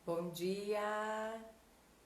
Bom dia!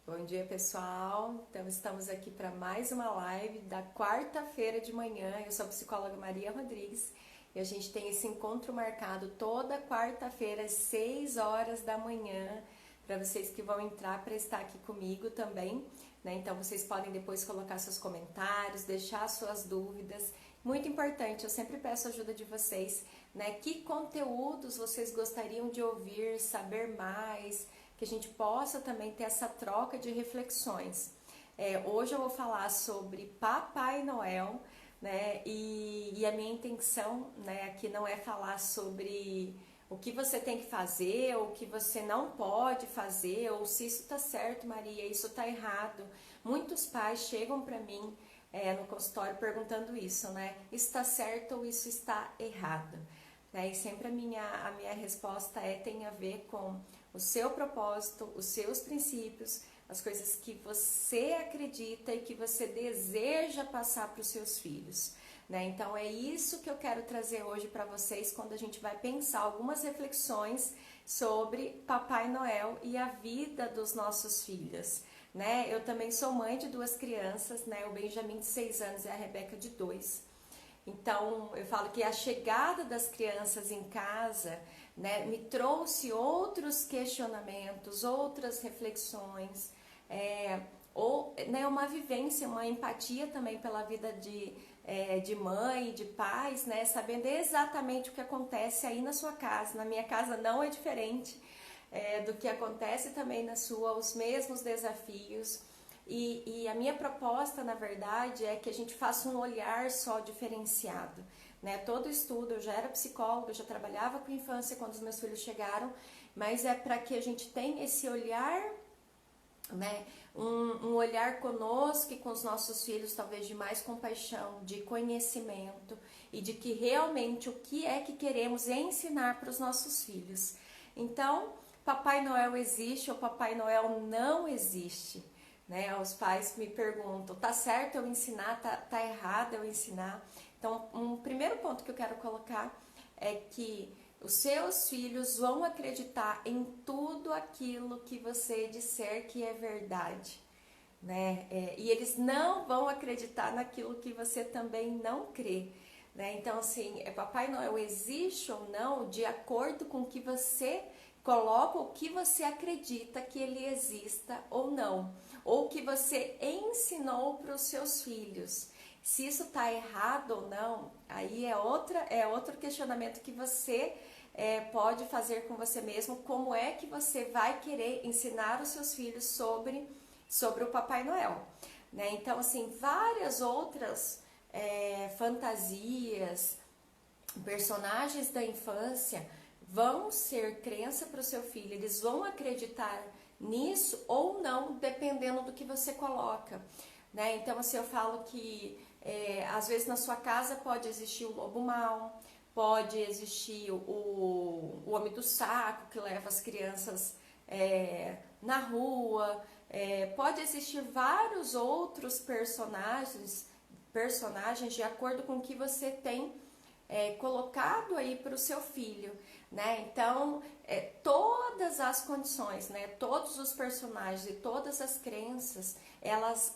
Bom dia, pessoal! Então, estamos aqui para mais uma live da quarta-feira de manhã. Eu sou a psicóloga Maria Rodrigues e a gente tem esse encontro marcado toda quarta-feira às 6 horas da manhã para vocês que vão entrar para estar aqui comigo também, né? Então, vocês podem depois colocar seus comentários, deixar suas dúvidas. Muito importante, eu sempre peço a ajuda de vocês, né? Que conteúdos vocês gostariam de ouvir, saber mais, que a gente possa também ter essa troca de reflexões. Hoje eu vou falar sobre Papai Noel, né? E a minha intenção, né, aqui não é falar sobre o que você tem que fazer, ou o que você não pode fazer, ou se isso tá certo, Maria, isso tá errado. Muitos pais chegam para mim no consultório perguntando isso, né? Isso tá certo ou isso está errado? Né? E sempre a minha resposta tem a ver com o seu propósito, os seus princípios, as coisas que você acredita e que você deseja passar para os seus filhos. Né? Então é isso que eu quero trazer hoje para vocês quando a gente vai pensar algumas reflexões sobre Papai Noel e a vida dos nossos filhos. Né? Eu também sou mãe de duas crianças, né? O Benjamin de 6 anos e a Rebeca de 2. Então, eu falo que a chegada das crianças em casa, né, me trouxe outros questionamentos, outras reflexões, né, uma vivência, uma empatia também pela vida de mãe, de pais, né, sabendo exatamente o que acontece aí na sua casa. Na minha casa não é diferente do que acontece também na sua, os mesmos desafios. E a minha proposta, na verdade, é que a gente faça um olhar só diferenciado. Né? Todo estudo, eu já era psicóloga, eu já trabalhava com infância quando os meus filhos chegaram, mas é para que a gente tenha esse olhar, né? Um olhar conosco e com os nossos filhos, talvez de mais compaixão, de conhecimento e de que realmente o que é que queremos ensinar para os nossos filhos. Então, Papai Noel existe ou Papai Noel não existe? Né? Os pais me perguntam, tá certo eu ensinar, tá errado eu ensinar? Então, um primeiro ponto que eu quero colocar é que os seus filhos vão acreditar em tudo aquilo que você disser que é verdade, né? E eles não vão acreditar naquilo que você também não crê, né? Então, assim, Papai Noel existe ou não de acordo com o que você coloca, o que você acredita que ele exista ou não, ou que você ensinou para os seus filhos. Se isso está errado ou não, aí é outro questionamento que você pode fazer com você mesmo. Como é que você vai querer ensinar os seus filhos sobre o Papai Noel? Né? Então, assim, várias outras fantasias, personagens da infância vão ser crença para o seu filho, eles vão acreditar nisso ou não, dependendo do que você coloca. Né? Então, assim, eu falo que às vezes na sua casa pode existir o lobo mau, pode existir o homem do saco que leva as crianças na rua, pode existir vários outros personagens de acordo com o que você tem colocado aí para o seu filho, né? Então, todas as condições, né? Todos os personagens e todas as crenças, elas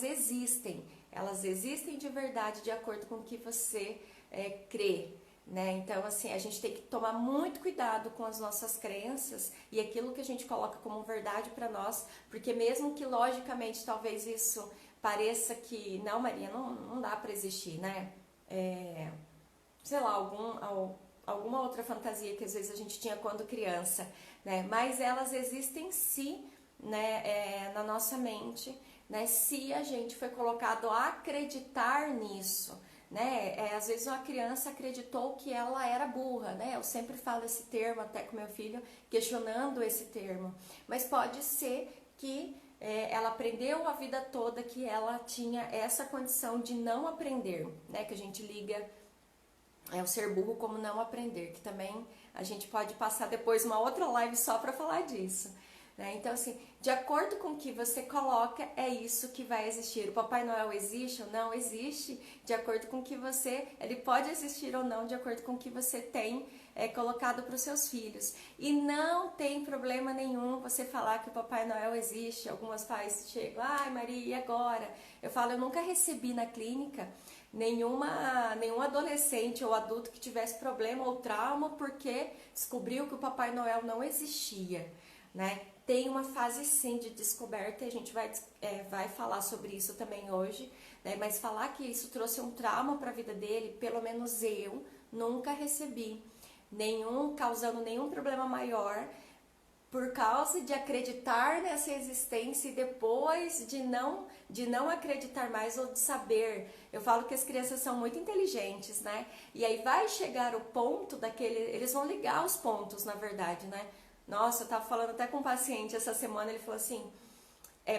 existem de verdade de acordo com o que você crê, né? Então, assim, a gente tem que tomar muito cuidado com as nossas crenças e aquilo que a gente coloca como verdade para nós, porque mesmo que logicamente talvez isso pareça que, não, Maria, não dá para existir, né? Sei lá, alguma outra fantasia que às vezes a gente tinha quando criança, né? Mas elas existem sim, né, na nossa mente, né? Se a gente foi colocado a acreditar nisso, né? Às vezes uma criança acreditou que ela era burra, né? Eu sempre falo esse termo até com meu filho, questionando esse termo. Mas pode ser que ela aprendeu a vida toda que ela tinha essa condição de não aprender, né? Que a gente liga o ser burro como não aprender, que também a gente pode passar depois uma outra live só para falar disso. né? Então, assim, de acordo com o que você coloca, é isso que vai existir. O Papai Noel existe ou não? Existe, de acordo com o que você... Ele pode existir ou não, de acordo com o que você tem colocado para os seus filhos. E não tem problema nenhum você falar que o Papai Noel existe. Algumas pais chegam, ai Maria, e agora? Eu falo, eu nunca recebi na clínica nenhum adolescente ou adulto que tivesse problema ou trauma porque descobriu que o Papai Noel não existia, né? Tem uma fase sim de descoberta, a gente vai falar sobre isso também hoje, né? Mas falar que isso trouxe um trauma para a vida dele, pelo menos eu nunca recebi causando nenhum problema maior por causa de acreditar nessa existência e depois de não acreditar mais ou de saber. Eu falo que as crianças são muito inteligentes, né? E aí vai chegar o ponto eles vão ligar os pontos, na verdade, né? Nossa, eu tava falando até com um paciente essa semana, ele falou assim,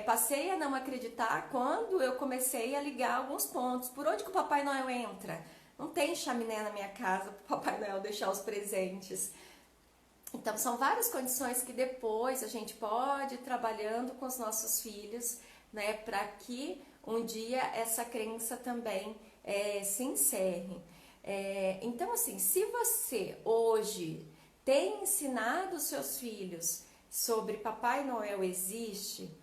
passei a não acreditar quando eu comecei a ligar alguns pontos. Por onde que o Papai Noel entra? Não tem chaminé na minha casa para o Papai Noel deixar os presentes. Então, são várias condições que depois a gente pode ir trabalhando com os nossos filhos, né, para que um dia essa crença também se encerre. Então, assim, se você hoje tem ensinado os seus filhos sobre Papai Noel existe,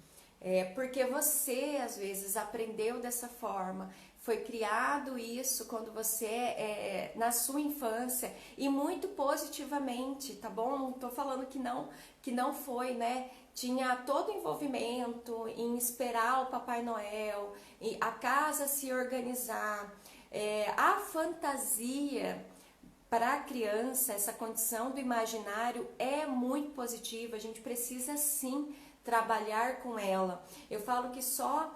porque você, às vezes, aprendeu dessa forma, foi criado isso quando você na sua infância e muito positivamente, tá bom? Não tô falando que não foi, né? Tinha todo o envolvimento em esperar o Papai Noel, a casa se organizar, a fantasia para a criança, essa condição do imaginário é muito positiva, a gente precisa sim trabalhar com ela. Eu falo que só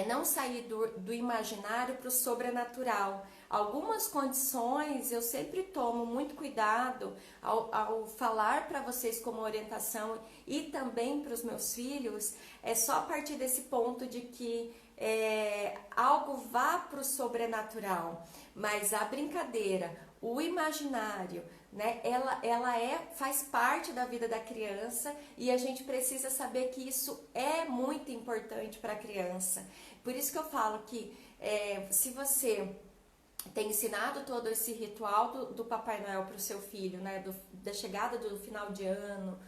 não sair do imaginário para o sobrenatural. Algumas condições eu sempre tomo muito cuidado ao falar para vocês como orientação e também para os meus filhos, é só a partir desse ponto de que algo vá para o sobrenatural, mas a brincadeira, o imaginário, né, faz parte da vida da criança e a gente precisa saber que isso é muito importante para a criança. Por isso que eu falo que se você tem ensinado todo esse ritual do Papai Noel para o seu filho, né, da chegada do final de ano,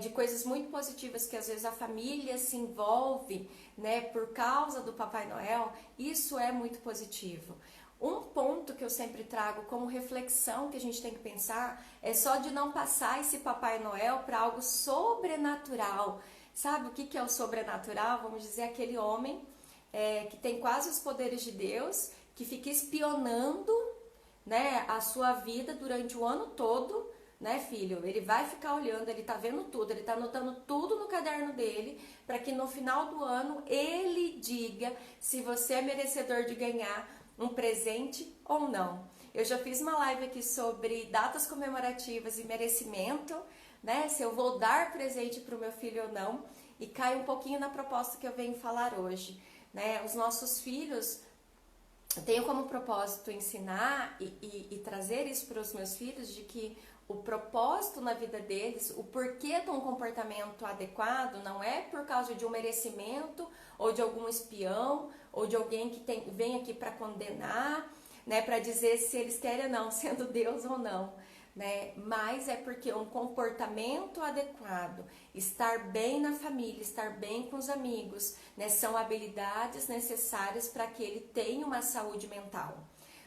de coisas muito positivas que às vezes a família se envolve, né, por causa do Papai Noel, isso é muito positivo. Um ponto que eu sempre trago como reflexão que a gente tem que pensar é só de não passar esse Papai Noel para algo sobrenatural. Sabe o que é o sobrenatural? Vamos dizer, aquele homem que tem quase os poderes de Deus, que fica espionando, né, a sua vida durante o ano todo, né, filho? Ele vai ficar olhando, ele tá vendo tudo, ele tá anotando tudo no caderno dele, para que no final do ano ele diga se você é merecedor de ganhar um presente ou não. Eu já fiz uma live aqui sobre datas comemorativas e merecimento, né? Se eu vou dar presente para o meu filho ou não, e cai um pouquinho na proposta que eu venho falar hoje, né? Os nossos filhos, eu tenho como propósito ensinar e trazer isso para os meus filhos, de que o propósito na vida deles, o porquê de um comportamento adequado, não é por causa de um merecimento ou de algum espião ou de alguém que vem aqui para condenar, né, para dizer se eles querem ou não, sendo Deus ou não, né? Mas é porque um comportamento adequado, estar bem na família, estar bem com os amigos, né, são habilidades necessárias para que ele tenha uma saúde mental.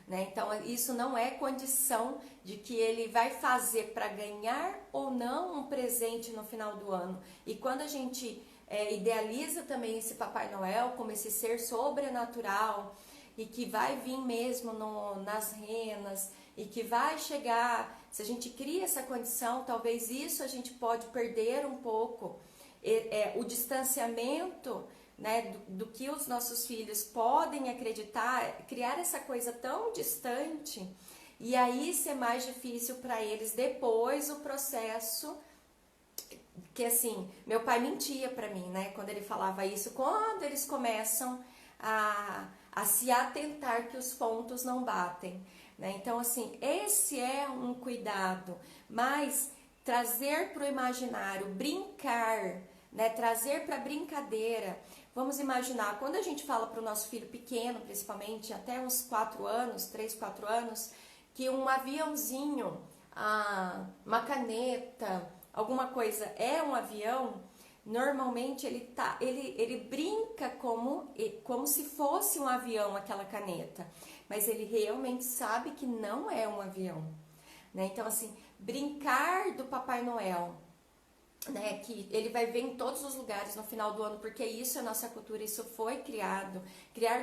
Né? Então, isso não é condição de que ele vai fazer para ganhar ou não um presente no final do ano. E quando a gente idealiza também esse Papai Noel como esse ser sobrenatural e que vai vir mesmo nas renas e que vai chegar, se a gente cria essa condição, talvez isso a gente pode perder um pouco o distanciamento, né, do que os nossos filhos podem acreditar, criar essa coisa tão distante e aí ser mais difícil para eles depois o processo. Que assim, meu pai mentia para mim, né, quando ele falava isso, quando eles começam a se atentar que os pontos não batem, né? Então assim, esse é um cuidado, mas trazer para o imaginário, brincar, né? Trazer para brincadeira. Vamos imaginar, quando a gente fala para o nosso filho pequeno, principalmente, até uns 4 anos, 3, 4 anos, que um aviãozinho, uma caneta, alguma coisa é um avião, normalmente ele brinca como se fosse um avião aquela caneta, mas ele realmente sabe que não é um avião, né? Então, assim, brincar do Papai Noel, né, que ele vai ver em todos os lugares no final do ano, porque isso é nossa cultura, isso foi criar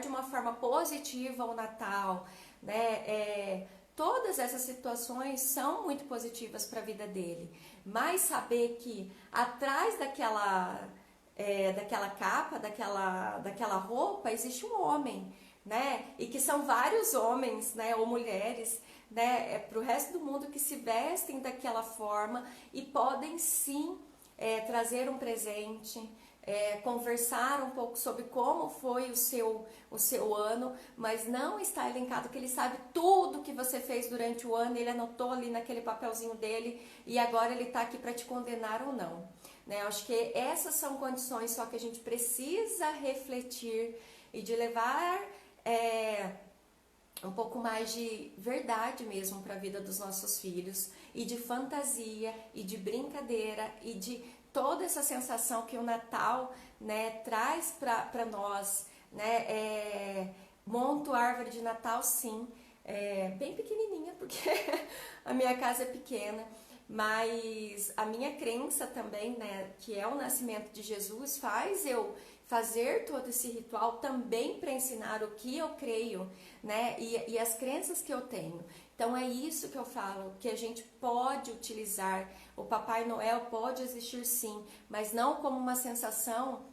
de uma forma positiva o Natal, né, todas essas situações são muito positivas para a vida dele, mas saber que atrás daquela capa, daquela roupa, existe um homem, né, e que são vários homens, né, ou mulheres, né, para o resto do mundo que se vestem daquela forma e podem sim trazer um presente, conversar um pouco sobre como foi o seu ano, mas não está elencado que ele sabe tudo que você fez durante o ano, ele anotou ali naquele papelzinho dele e agora ele está aqui para te condenar ou não. Né? Eu acho que essas são condições só que a gente precisa refletir e de levar um pouco mais de verdade mesmo para a vida dos nossos filhos e de fantasia e de brincadeira e de toda essa sensação que o Natal, né, traz para nós, né, monto árvore de Natal sim, bem pequenininha porque a minha casa é pequena, mas a minha crença também, né, que é o nascimento de Jesus, faz eu fazer todo esse ritual também para ensinar o que eu creio, né, e as crenças que eu tenho. Então é isso que eu falo, que a gente pode utilizar, o Papai Noel pode existir sim, mas não como uma sensação,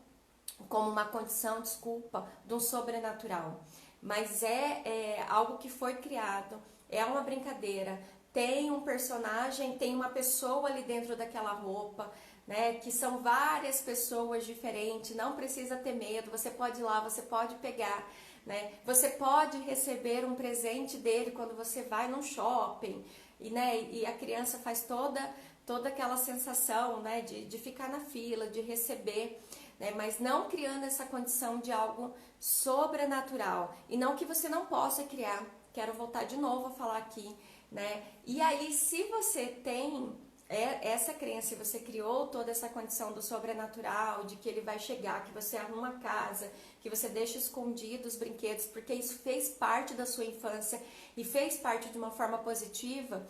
como uma condição, desculpa, de um sobrenatural. Mas é algo que foi criado, é uma brincadeira, tem um personagem, tem uma pessoa ali dentro daquela roupa, né, que são várias pessoas diferentes, não precisa ter medo, você pode ir lá, você pode pegar, né, você pode receber um presente dele quando você vai num shopping, e a criança faz toda aquela sensação, né, de ficar na fila, de receber, né, mas não criando essa condição de algo sobrenatural, e não que você não possa criar, quero voltar de novo a falar aqui, né, e aí se você tem essa crença, se você criou toda essa condição do sobrenatural, de que ele vai chegar, que você arruma a casa, que você deixa escondido os brinquedos, porque isso fez parte da sua infância e fez parte de uma forma positiva,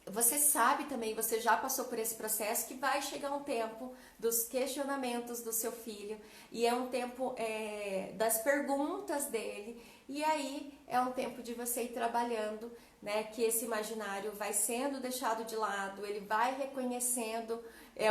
você sabe também, você já passou por esse processo, que vai chegar um tempo dos questionamentos do seu filho, e é um tempo das perguntas dele, e aí é um tempo de você ir trabalhando, né, que esse imaginário vai sendo deixado de lado, ele vai reconhecendo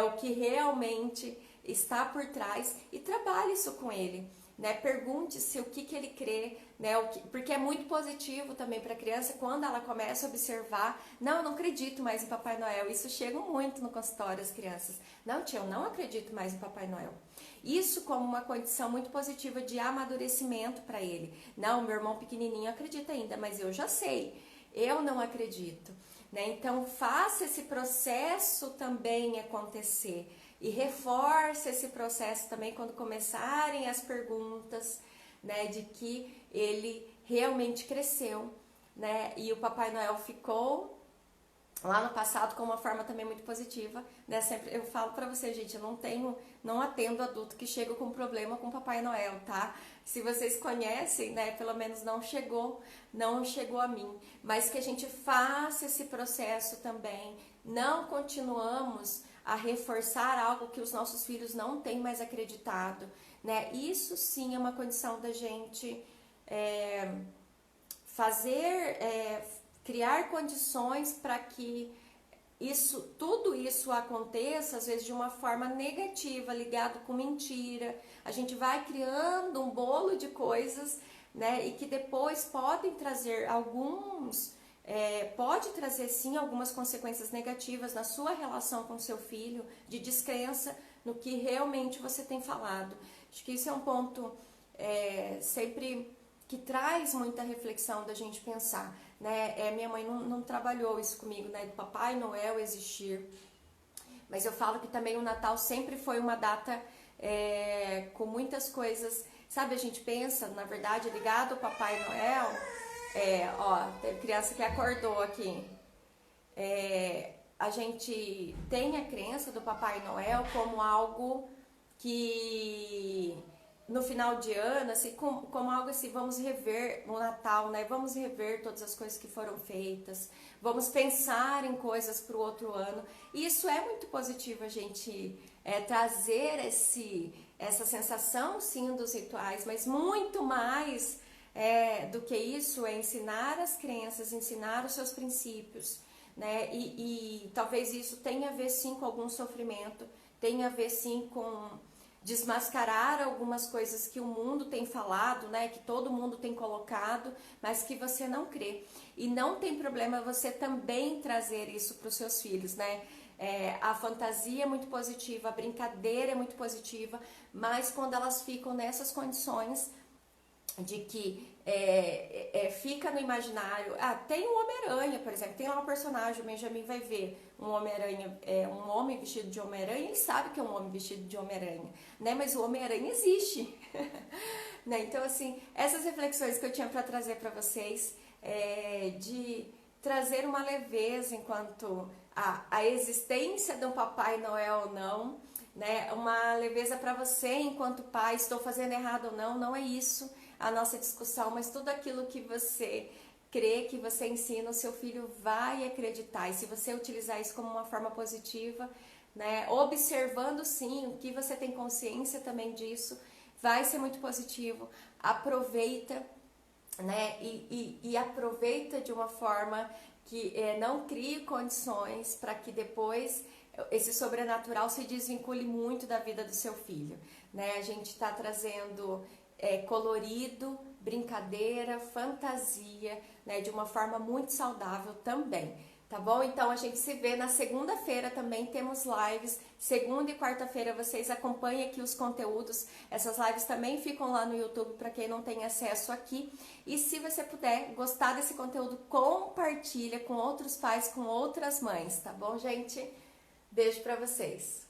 o que realmente está por trás e trabalhe isso com ele. Né, pergunte-se o que ele crê, né, porque é muito positivo também para a criança quando ela começa a observar, não, eu não acredito mais em Papai Noel, isso chega muito no consultório as crianças, não tia, eu não acredito mais em Papai Noel, isso como uma condição muito positiva de amadurecimento para ele, não, meu irmão pequenininho acredita ainda, mas eu já sei, eu não acredito, né, então faça esse processo também acontecer, e reforce esse processo também quando começarem as perguntas, né, de que ele realmente cresceu, né, e o Papai Noel ficou lá no passado com uma forma também muito positiva, né, sempre eu falo pra você, gente, eu não atendo adulto que chega com problema com o Papai Noel, tá? Se vocês conhecem, né, pelo menos não chegou a mim, mas que a gente faça esse processo também, não continuamos a reforçar algo que os nossos filhos não têm mais acreditado, né? Isso sim é uma condição da gente criar condições para que tudo isso aconteça, às vezes de uma forma negativa, ligado com mentira. A gente vai criando um bolo de coisas, né? E que depois podem trazer pode trazer sim algumas consequências negativas na sua relação com seu filho, de descrença no que realmente você tem falado. Acho que isso é um ponto sempre que traz muita reflexão da gente pensar, né? Minha mãe não trabalhou isso comigo, né? Do Papai Noel existir. Mas eu falo que também o Natal sempre foi uma data com muitas coisas. Sabe, a gente pensa, na verdade, ligado ao Papai Noel. Ó, tem criança que acordou aqui. A gente tem a crença do Papai Noel como algo que no final de ano, assim, como algo assim, vamos rever no Natal, né? Vamos rever todas as coisas que foram feitas, vamos pensar em coisas para o outro ano. E isso é muito positivo, a gente trazer essa sensação, sim, dos rituais, mas muito mais do que isso é ensinar as crianças, ensinar os seus princípios, né? E talvez isso tenha a ver, sim, com algum sofrimento, tenha a ver, sim, com desmascarar algumas coisas que o mundo tem falado, né, que todo mundo tem colocado, mas que você não crê. E não tem problema você também trazer isso para os seus filhos, né? A fantasia é muito positiva, a brincadeira é muito positiva, mas quando elas ficam nessas condições de que fica no imaginário. Tem o Homem-Aranha, por exemplo, tem lá um personagem, o Benjamin vai ver um Homem-Aranha, um homem vestido de Homem-Aranha, ele sabe que é um homem vestido de Homem-Aranha, né? Mas o Homem-Aranha existe. Né? Então, assim, essas reflexões que eu tinha para trazer para vocês, de trazer uma leveza enquanto a existência de um Papai Noel ou não, né? Uma leveza para você enquanto pai, estou fazendo errado ou não, não é isso a nossa discussão, mas tudo aquilo que você crê, que você ensina, o seu filho vai acreditar. E se você utilizar isso como uma forma positiva, né, observando sim o que você tem consciência também disso, vai ser muito positivo. Aproveita, né, e aproveita de uma forma que não crie condições para que depois esse sobrenatural se desvincule muito da vida do seu filho, né? A gente está trazendo colorido, brincadeira, fantasia, né, de uma forma muito saudável também, tá bom? Então a gente se vê na segunda-feira, também temos lives, segunda e quarta-feira vocês acompanhem aqui os conteúdos, essas lives também ficam lá no YouTube para quem não tem acesso aqui, e se você puder gostar desse conteúdo, compartilha com outros pais, com outras mães, tá bom, gente? Beijo para vocês!